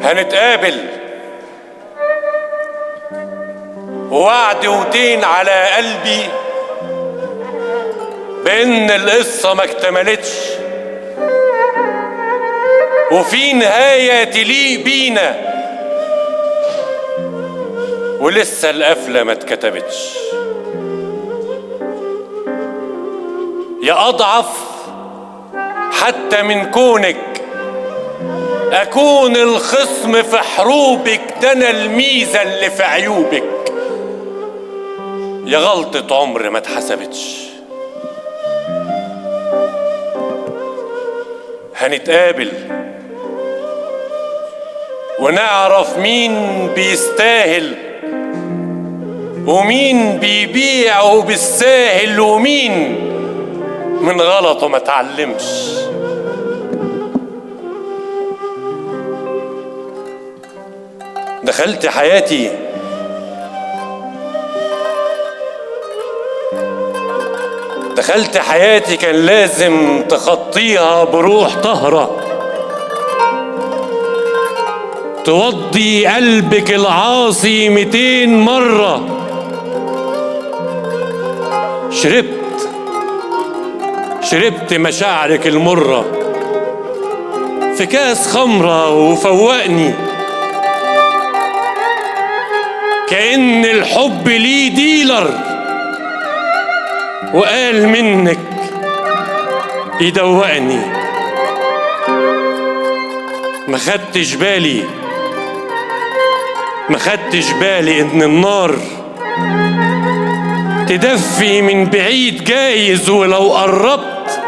هنتقابل، ووعد ودين على قلبي بإن القصة ما اكتملتش، وفي نهاية تليق بينا، ولسه القفلة ما اتكتبتش. يا أضعف حتى من كونك أكون الخصم في حروبك، ده أنا الميزة اللي في عيوبك. يا غلطة عمر ما اتحسبتش. هنتقابل ونعرف مين بيستاهل ومين بيبيعه بالساهل، ومين من غلطه ما اتعلمش. دخلت حياتي كان لازم تخطيها بروح طهرة، توضي قلبك العاصي 200 مرة. شربت مشاعرك المرة في كاس خمرة وفوقني، كأن الحب ليه ديلر وقال منك يدوقني. ما خدتش بالي ان النار تدفي من بعيد جايز، ولو قربت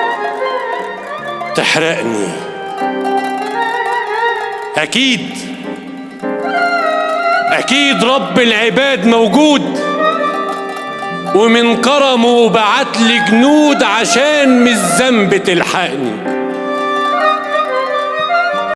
تحرقني. أكيد رب العباد موجود، ومن كرمه بعتلي جنود عشان من الذنب تلحقني.